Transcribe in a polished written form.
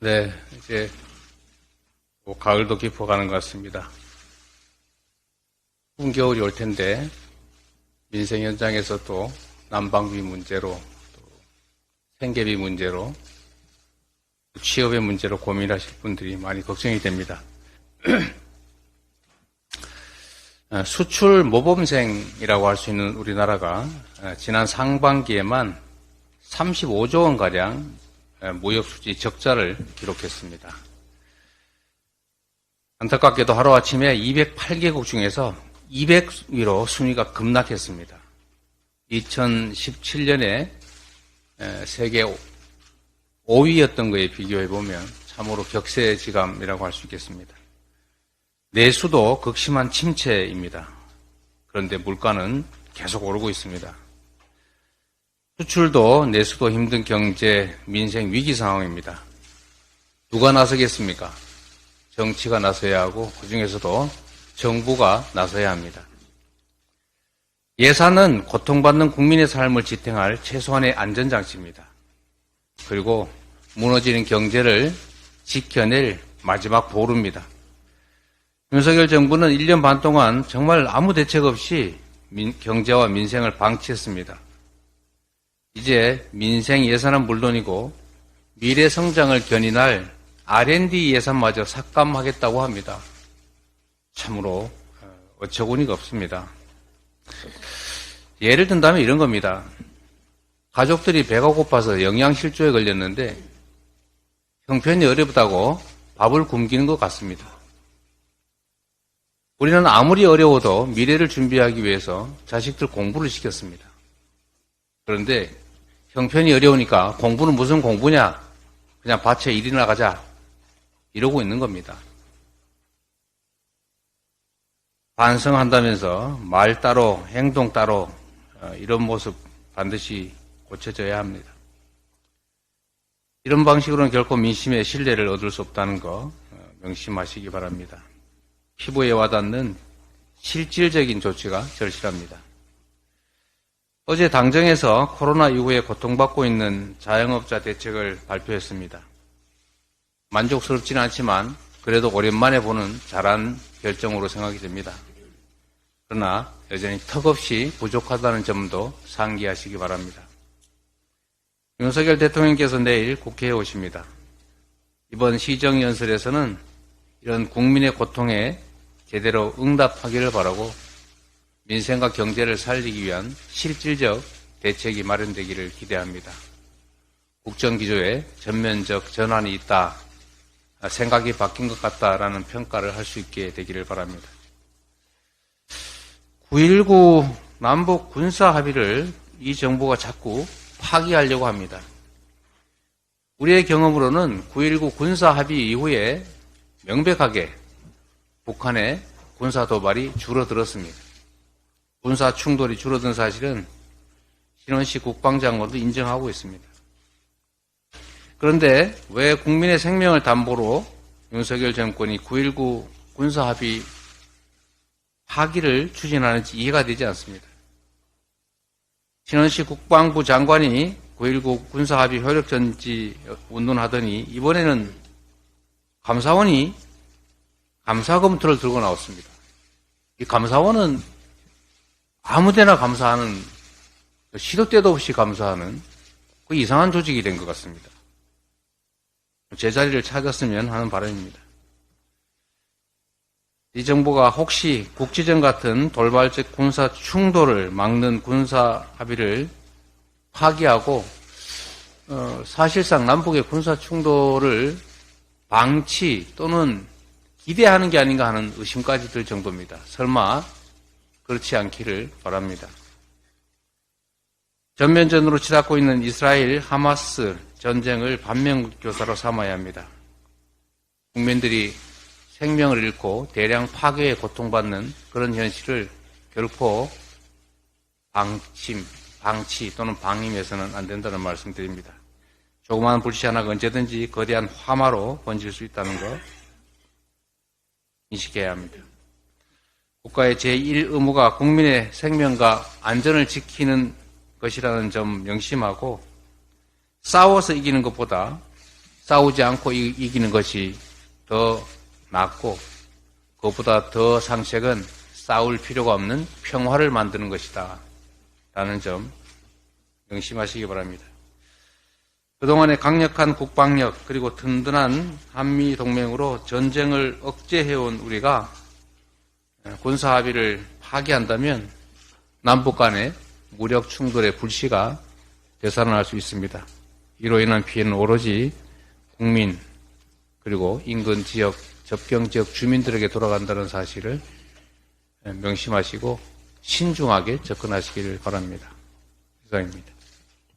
네, 이제 가을도 깊어가는 것 같습니다. 추운 겨울이 올 텐데 민생 현장에서 또 난방비 문제로, 또 생계비 문제로, 취업의 문제로 고민하실 분들이 많이 걱정이 됩니다. 수출 모범생이라고 할 수 있는 우리나라가 지난 상반기에만 35조 원가량 무역수지 적자를 기록했습니다. 안타깝게도 하루아침에 208개국 중에서 200위로 순위가 급락했습니다. 2017년에 세계 5위였던 거에 비교해보면 참으로 격세지감이라고 할 수 있겠습니다. 내수도 극심한 침체입니다. 그런데 물가는 계속 오르고 있습니다. 수출도 내수도 힘든 경제, 민생 위기 상황입니다. 누가 나서겠습니까? 정치가 나서야 하고 그중에서도 정부가 나서야 합니다. 예산은 고통받는 국민의 삶을 지탱할 최소한의 안전장치입니다. 그리고 무너지는 경제를 지켜낼 마지막 보루입니다. 윤석열 정부는 1년 반 동안 정말 아무 대책 없이 경제와 민생을 방치했습니다. 이제 민생 예산은 물론이고 미래 성장을 견인할 R&D 예산마저 삭감하겠다고 합니다. 참으로 어처구니가 없습니다. 예를 든다면 이런 겁니다. 가족들이 배가 고파서 영양실조에 걸렸는데 형편이 어렵다고 밥을 굶기는 것 같습니다. 우리는 아무리 어려워도 미래를 준비하기 위해서 자식들 공부를 시켰습니다. 그런데 형편이 어려우니까 공부는 무슨 공부냐? 그냥 밭에 일이나 가자. 이러고 있는 겁니다. 반성한다면서 말 따로 행동 따로 이런 모습 반드시 고쳐져야 합니다. 이런 방식으로는 결코 민심의 신뢰를 얻을 수 없다는 거 명심하시기 바랍니다. 피부에 와닿는 실질적인 조치가 절실합니다. 어제 당정에서 코로나 이후에 고통받고 있는 자영업자 대책을 발표했습니다. 만족스럽지는 않지만 그래도 오랜만에 보는 잘한 결정으로 생각이 됩니다. 그러나 여전히 턱없이 부족하다는 점도 상기하시기 바랍니다. 윤석열 대통령께서 내일 국회에 오십니다. 이번 시정연설에서는 이런 국민의 고통에 제대로 응답하기를 바라고 민생과 경제를 살리기 위한 실질적 대책이 마련되기를 기대합니다. 국정기조에 전면적 전환이 있다, 생각이 바뀐 것 같다라는 평가를 할 수 있게 되기를 바랍니다. 9.19 남북 군사 합의를 이 정부가 자꾸 파기하려고 합니다. 우리의 경험으로는 9.19 군사 합의 이후에 명백하게 북한의 군사 도발이 줄어들었습니다. 군사 충돌이 줄어든 사실은 신원식 국방장관도 인정하고 있습니다. 그런데 왜 국민의 생명을 담보로 윤석열 정권이 9.19 군사 합의 파기를 추진하는지 이해가 되지 않습니다. 신원식 국방부 장관이 9.19 군사 합의 효력정지 운동하더니 이번에는 감사원이 감사 검토를 들고 나왔습니다. 이 감사원은 아무데나 감사하는, 시도 때도 없이 감사하는 그 이상한 조직이 된 것 같습니다. 제자리를 찾았으면 하는 바람입니다. 이 정부가 혹시 국지전 같은 돌발적 군사 충돌을 막는 군사 합의를 파기하고 사실상 남북의 군사 충돌을 방치 또는 기대하는 게 아닌가 하는 의심까지 들 정도입니다. 설마 그렇지 않기를 바랍니다. 전면전으로 치닫고 있는 이스라엘 하마스 전쟁을 반면교사로 삼아야 합니다. 국민들이 생명을 잃고 대량 파괴에 고통받는 그런 현실을 결코 방치 또는 방임해서는 안 된다는 말씀드립니다. 조그마한 불씨 하나가 언제든지 거대한 화마로 번질 수 있다는 거 인식해야 합니다. 국가의 제1 의무가 국민의 생명과 안전을 지키는 것이라는 점 명심하고 싸워서 이기는 것보다 싸우지 않고 이기는 것이 더 낫고 그것보다 더 상책은 싸울 필요가 없는 평화를 만드는 것이다 라는 점 명심하시기 바랍니다. 그동안의 강력한 국방력 그리고 든든한 한미동맹으로 전쟁을 억제해온 우리가 군사합의를 파기한다면 남북 간의 무력 충돌의 불씨가 되살아날 수 있습니다. 이로 인한 피해는 오로지 국민 그리고 인근 지역, 접경 지역 주민들에게 돌아간다는 사실을 명심하시고 신중하게 접근하시기를 바랍니다. 이상입니다.